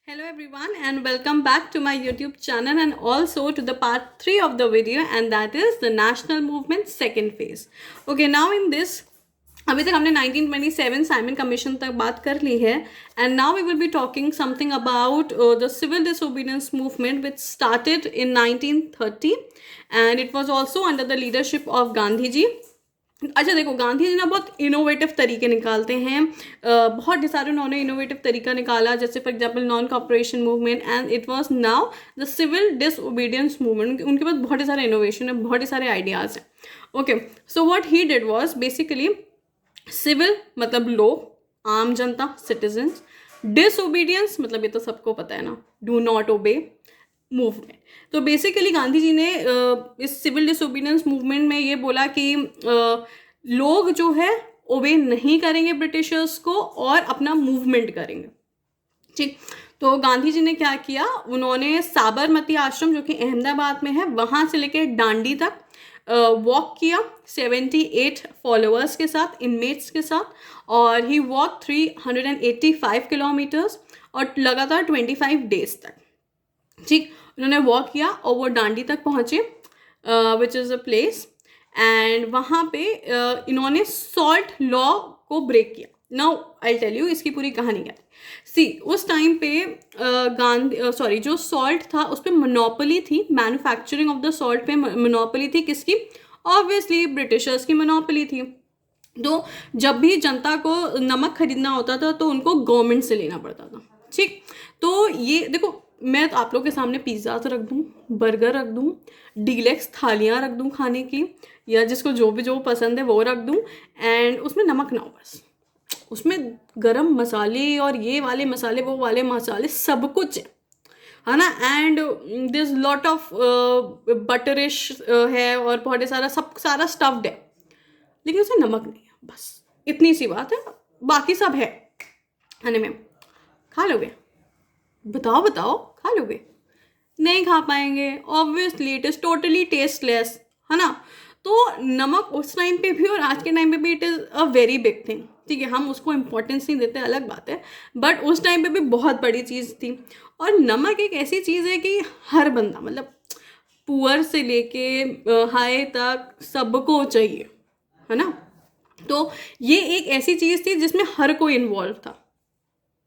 Hello everyone and welcome back to my YouTube channel and also to the part 3 of the video, and that is the national movement second phase. Okay, now in this अभी तक हमने 1927 Simon commission तक बात कर ली है, and now we will be talking something about the civil disobedience movement which started in 1930 and it was also under the leadership of Gandhi ji. अच्छा देखो, गांधी जी ना बहुत इनोवेटिव तरीके निकालते हैं, बहुत सारे उन्होंने इनोवेटिव तरीका निकाला, जैसे for example non cooperation movement and it was now the civil disobedience movement. उनके पास बहुत ही सारे इनोवेशन है, बहुत ही सारे आइडियाज़ हैं. Okay, so what he did was basically civil मतलब लोग, आम जनता, सिटीजन्स. डिसओबीडियंस मतलब ये तो सबको पता है ना, डू नॉट ओबे मूवमेंट. तो बेसिकली गांधी जी ने इस सिविल डिसोबीडियंस मूवमेंट में ये बोला कि लोग जो है ओबे नहीं करेंगे ब्रिटिशर्स को और अपना मूवमेंट करेंगे. ठीक, तो गांधी जी ने क्या किया, उन्होंने साबरमती आश्रम जो कि अहमदाबाद में है वहाँ से लेकर डांडी तक वॉक किया 78 फॉलोअर्स के साथ, इनमेट्स के साथ, और ही वॉक 385 किलोमीटर्स और लगातार 25 डेज तक. ठीक, उन्होंने वॉक किया और वो डांडी तक पहुँचे which is a place, and वहाँ पे इन्होंने सॉल्ट लॉ को ब्रेक किया. नाउ आई टेल यू इसकी पूरी कहानी क्या है. सी, उस टाइम पे गांधी जो सॉल्ट था उस पर मोनोपोली थी, मैन्युफैक्चरिंग ऑफ द सॉल्ट पे मोनोपोली थी. किसकी? ऑब्वियसली ब्रिटिशर्स की मोनोपोली थी. तो जब भी जनता को नमक खरीदना होता था तो उनको गवर्नमेंट से लेना पड़ता था. ठीक, तो ये देखो, मैं तो आप लोग के सामने पिज़्ज़ा तो रख दूँ, बर्गर रख दूँ, डीलक्स थालियाँ रख दूँ खाने की, या जिसको जो पसंद है वो रख दूँ, एंड उसमें नमक ना हो, बस उसमें गरम मसाले और ये वाले मसाले वो वाले मसाले सब कुछ है ना, एंड दिस लॉट ऑफ बटरिश है और बहुत सारा स्टफ्ड है, लेकिन उसमें नमक नहीं है. बस इतनी सी बात है, बाकी सब है खाने में. खा लोगे? बताओ खा लोगे? नहीं खा पाएंगे. Obviously it is totally tasteless, है ना. तो नमक उस टाइम पे भी और आज के टाइम पे भी it is a very big thing. ठीक है, हम उसको इम्पोर्टेंस नहीं देते, अलग बात है, बट उस टाइम पे भी बहुत बड़ी चीज़ थी. और नमक एक ऐसी चीज़ है कि हर बंदा, मतलब पुअर से लेके हाई तक सबको चाहिए, है ना. तो ये एक ऐसी चीज़ थी जिसमें हर कोई इन्वॉल्व था,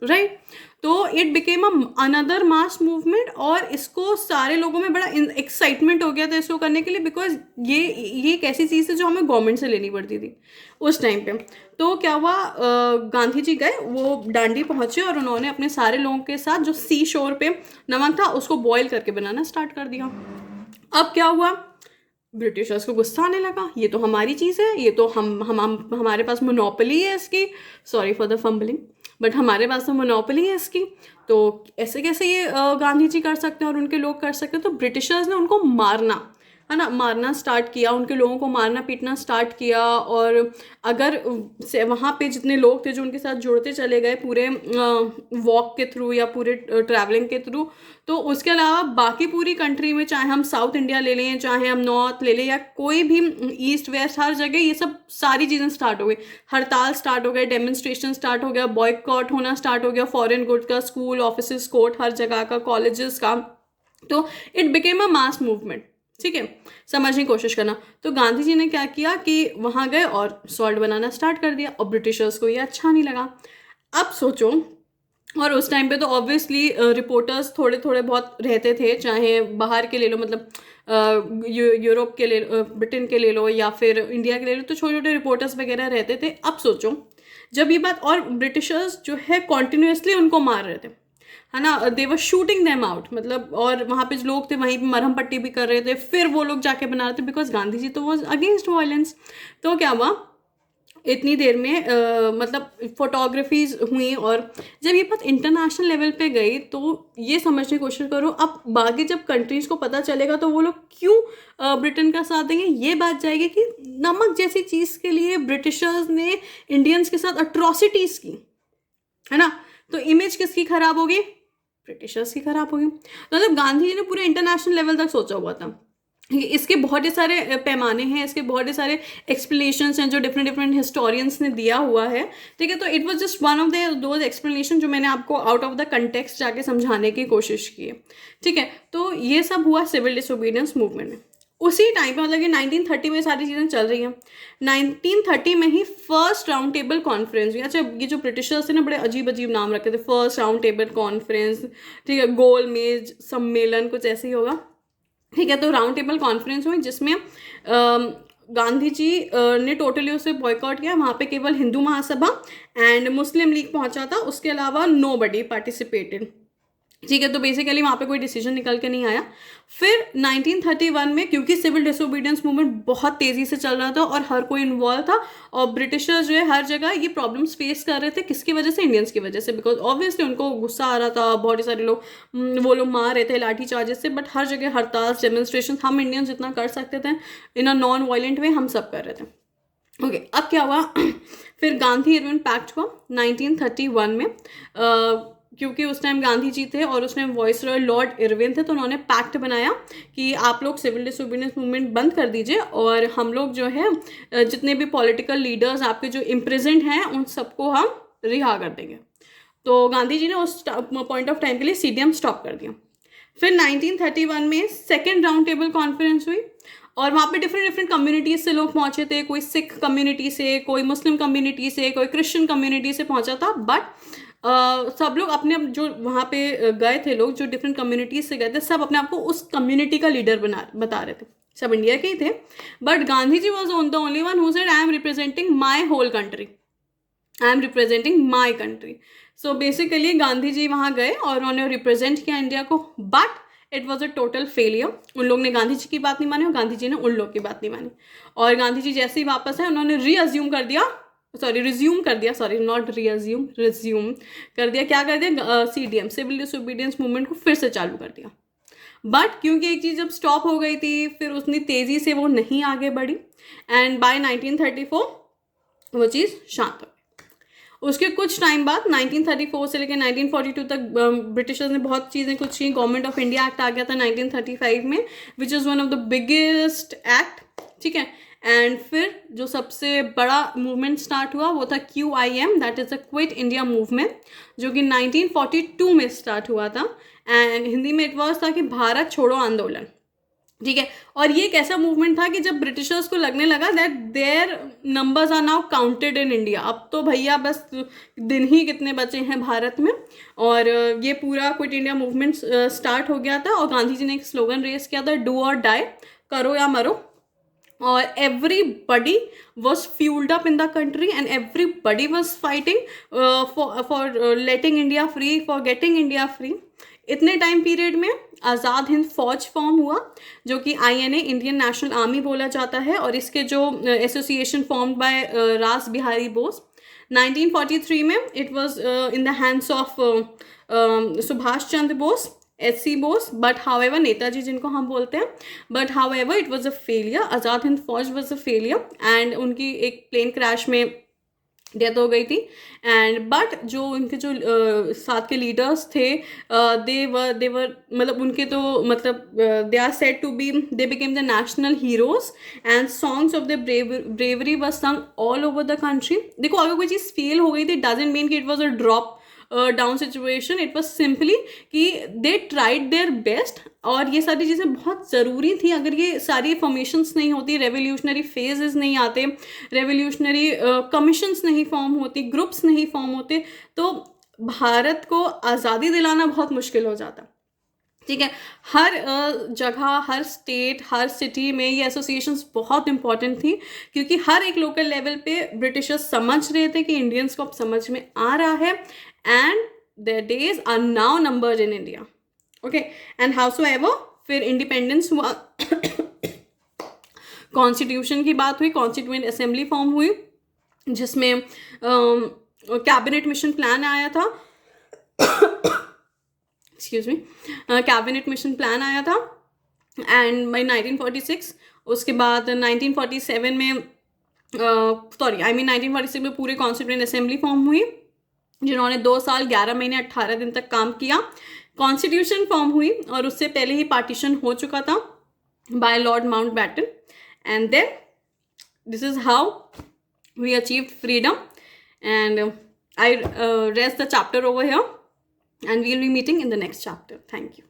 राइट. तो it became another mass movement और इसको सारे लोगों में बड़ा एक्साइटमेंट हो गया था इसको करने के लिए, बिकॉज ये एक ऐसी चीज़ है जो हमें गवर्नमेंट से लेनी पड़ती थी उस टाइम पे. तो क्या हुआ, गांधी जी गए, वो डांडी पहुंचे और उन्होंने अपने सारे लोगों के साथ जो सी शोर पे नमक था उसको बॉयल करके बनाना स्टार्ट कर दिया. अब क्या हुआ, ब्रिटिशर्स को गुस्सा आने लगा, ये तो हमारी चीज़ है, ये तो हम हमारे पास मोनोपोली है इसकी. Sorry for the fumbling, but हमारे पास तो मोनोपोली है इसकी, तो ऐसे कैसे ये गांधी जी कर सकते हैं और उनके लोग कर सकते हैं. तो ब्रिटिशर्स ने उनको मारना, है ना, मारना स्टार्ट किया, उनके लोगों को मारना पीटना स्टार्ट किया. और अगर वहाँ पे जितने लोग थे जो उनके साथ जुड़ते चले गए पूरे वॉक के थ्रू या पूरे ट्रैवलिंग के थ्रू, तो उसके अलावा बाकी पूरी कंट्री में, चाहे हम साउथ इंडिया ले लें, चाहे हम नॉर्थ ले लें, या कोई भी ईस्ट वेस्ट, हर जगह ये सब सारी चीज़ें स्टार्ट हो गई. हड़ताल स्टार्ट हो गए, डेमोन्स्ट्रेशन स्टार्ट हो गया, बॉयकॉट होना स्टार्ट हो गया, फॉरेन गुड्स का, स्कूल ऑफिस कोर्ट हर जगह का, कॉलेजेस का. तो it became a mass movement. ठीक है, समझने की कोशिश करना. तो गांधी जी ने क्या किया कि वहाँ गए और सॉल्ट बनाना स्टार्ट कर दिया, और ब्रिटिशर्स को ये अच्छा नहीं लगा. अब सोचो, और उस टाइम पे तो ऑब्वियसली रिपोर्टर्स थोड़े थोड़े बहुत रहते थे, चाहे बाहर के ले लो, मतलब यूरोप के ले लो, ब्रिटेन के ले लो, या फिर इंडिया के ले लो, तो छोटे छोटे रिपोर्टर्स वगैरह रहते थे. अब सोचो जब ये बात, और ब्रिटिशर्स जो है कॉन्टिन्यूसली उनको मार रहे थे, है ना, दे वर शूटिंग देम आउट, मतलब, और वहाँ पे जो लोग थे वहीं पे मरहम पट्टी भी कर रहे थे, फिर वो लोग जाके बना रहे थे, बिकॉज गांधी जी तो वॉज अगेंस्ट वायलेंस. तो क्या हुआ, इतनी देर में मतलब फोटोग्राफीज हुई, और जब ये बात इंटरनेशनल लेवल पे गई तो ये समझने की कोशिश करो, अब बाकी जब कंट्रीज को पता चलेगा तो वो लोग क्यों ब्रिटेन का साथ देंगे. ये बात जाएगी कि नमक जैसी चीज़ के लिए ब्रिटिशर्स ने इंडियंस के साथ अट्रॉसिटीज़ की, है ना. तो इमेज किसकी खराब होगी? ब्रिटिशर्स की खराब होगी. तो मतलब गांधी जी ने पूरे इंटरनेशनल लेवल तक सोचा हुआ था. इसके बहुत ही सारे पैमाने हैं, इसके बहुत ही सारे एक्सप्लेनेशंस हैं जो डिफरेंट डिफरेंट हिस्टोरियंस ने दिया हुआ है, ठीक है। तो it was just one of the those explanation जो मैंने आपको आउट ऑफ द कंटेक्स्ट जाके समझाने की कोशिश की है, ठीक है। तो ये सब हुआ सिविल डिसोबीडियंस मूवमेंट में। उसी टाइम पे मतलब कि 1930 में सारी चीज़ें चल रही हैं। 1930 में ही फर्स्ट राउंड टेबल कॉन्फ्रेंस हुई। अच्छा, ये जो ब्रिटिशर्स थे ना, बड़े अजीब अजीब नाम रखे थे, फर्स्ट राउंड टेबल कॉन्फ्रेंस, ठीक है, गोल मेज सम्मेलन, कुछ ऐसे ही होगा, ठीक है। तो राउंड टेबल कॉन्फ्रेंस हुई जिसमें गांधी जी ने टोटली उसे बॉयकॉट किया। वहाँ पे केवल Hindu Mahasabha and Muslim league पहुंचा था, उसके अलावा नो बडी पार्टिसिपेटेड, ठीक है। तो बेसिकली वहाँ पे कोई डिसीजन निकल के नहीं आया। फिर 1931 में क्योंकि सिविल डिसोबीडियंस मूवमेंट बहुत तेज़ी से चल रहा था और हर कोई इन्वॉल्व था, और ब्रिटिशर्स जो है हर जगह ये प्रॉब्लम्स फेस कर रहे थे, किसकी वजह से? इंडियंस की वजह से, बिकॉज ऑब्वियसली उनको गुस्सा आ रहा था, बहुत ही सारे लोग वो लोग मार रहे थे लाठी चार्जेस से, बट हर जगह हड़ताल डेमोन्स्ट्रेशन हम इंडियंस जितना कर सकते थे इन अ नॉन वायलेंट वे, हम सब कर रहे थे। ओके, अब क्या हुआ? फिर गांधी इरविन पैक्ट हुआ 1931 में, क्योंकि उस टाइम गांधी जी थे और उसने वॉइस रॉय लॉर्ड इरविन थे, तो उन्होंने पैक्ट बनाया कि आप लोग सिविल डिसोबीडियंस मूवमेंट बंद कर दीजिए और हम लोग जो है जितने भी पॉलिटिकल लीडर्स आपके जो इम्प्रिजेंट हैं उन सबको हम रिहा कर देंगे। तो गांधी जी ने उस पॉइंट ऑफ टाइम के लिए सीडीएम स्टॉप कर दिया। फिर 1931 में सेकेंड राउंड टेबल कॉन्फ्रेंस हुई और वहाँ पे डिफरेंट डिफरेंट कम्युनिटीज़ से लोग पहुँचे थे, कोई सिख कम्युनिटी से, कोई मुस्लिम कम्युनिटी से, कोई क्रिश्चियन कम्युनिटी से पहुँचा था, बट सब लोग अपने जो वहाँ पे गए थे लोग, जो डिफरेंट कम्युनिटीज से गए थे, सब अपने आप को उस कम्युनिटी का लीडर बता रहे थे, सब इंडिया के ही थे, but Gandhi ji was the only one who said I am representing my whole country, I am representing my country. So basically Gandhi ji वहाँ गए और उन्होंने रिप्रेजेंट किया इंडिया को, but it was a total failure. उन लोग ने गांधी जी की बात नहीं मानी और गांधी जी ने उन लोग की बात नहीं मानी, और गांधी जी जैसे ही वापस आए उन्होंने रिज्यूम कर दिया, क्या कर दिया? सीडीएम, सिविल डिसोबीडियंस मूवमेंट को फिर से चालू कर दिया। बट क्योंकि एक चीज़ जब स्टॉप हो गई थी, फिर उतनी तेज़ी से वो नहीं आगे बढ़ी, एंड बाय 1934 वो चीज़ शांत हो गई। उसके कुछ टाइम बाद 1934 से लेकर 1942 तक ब्रिटिशर्स ने बहुत चीज़ें कुछ की। गवर्नमेंट ऑफ इंडिया एक्ट आ गया था 1935 में, which is one of the biggest act, ठीक है। एंड फिर जो सबसे बड़ा मूवमेंट स्टार्ट हुआ वो था QIM, that is the quit India movement, जो कि 1942 में स्टार्ट हुआ था, एंड हिंदी में इट वॉज था कि भारत छोड़ो आंदोलन, ठीक है। और ये एक ऐसा मूवमेंट था कि जब ब्रिटिशर्स को लगने लगा that their numbers are now counted in India, अब तो भैया बस दिन ही कितने बचे हैं भारत में, और ये पूरा क्विट इंडिया मूवमेंट स्टार्ट हो गया था। और गांधी जी ने एक स्लोगन रेस किया था, डू और डाई, करो या मरो, और everybody was fueled up in the country and everybody was fighting for letting India free, for getting India free। इतने टाइम पीरियड में आज़ाद हिंद फौज फॉर्म हुआ, जो कि INA, इंडियन नेशनल आर्मी बोला जाता है, और इसके जो एसोसिएशन फॉर्म्ड बाय रास बिहारी बोस। 1943 में it was in the hands of Subhash Chandra Bose, SC Bose, but however Netaji जिनको हम बोलते हैं, but however it was a failure, Azad Hind Fauj was a failure, and उनकी एक प्लेन क्रैश में डेथ हो गई थी। एंड बट जो उनके जो साथ के लीडर्स थे, दे वर मतलब उनके तो मतलब they are said to be, they became the national heroes, and songs of the bravery were sung all over the country. देखो, अगर कोई चीज़ फेल हो गई थी, डजंट मीन कि it was a drop down situation, it was simply कि they tried their best, और ये सारी चीज़ें बहुत ज़रूरी थी। अगर ये सारी फॉर्मेशंस नहीं होती, रेवोल्यूशनरी फेजेस नहीं आते, रेवोल्यूशनरी कमीशंस नहीं फॉर्म होती, ग्रुप्स नहीं फॉर्म होते, तो भारत को आज़ादी दिलाना बहुत मुश्किल हो जाता, ठीक है। हर जगह, हर स्टेट, हर सिटी में ये एसोसिएशंस बहुत इंपॉर्टेंट थी, क्योंकि हर एक लोकल लेवल पे ब्रिटिशर्स समझ रहे थे कि इंडियंस को अब समझ में आ रहा है, and their days are now numbered in India, okay। and howsoever फिर इंडिपेंडेंस हुआ, कॉन्स्टिट्यूशन की बात हुई, कॉन्स्टिट्यूएंट असेंबली फॉर्म हुई, जिसमें कैबिनेट मिशन प्लान आया था, excuse me, cabinet mission plan आया था, एंड बाई 1946, उसके बाद 1947 में 1946 में पूरे कॉन्स्टिट्यूएंट असेंबली फॉर्म हुई, जिन्होंने 2 साल 11 महीने 18 दिन तक काम किया। कॉन्स्टिट्यूशन फॉर्म हुई, और उससे पहले ही पार्टीशन हो चुका था, by Lord Mountbatten. And then this is how we achieved freedom. And I rest the chapter over here, and we'll be meeting in the next chapter. Thank you.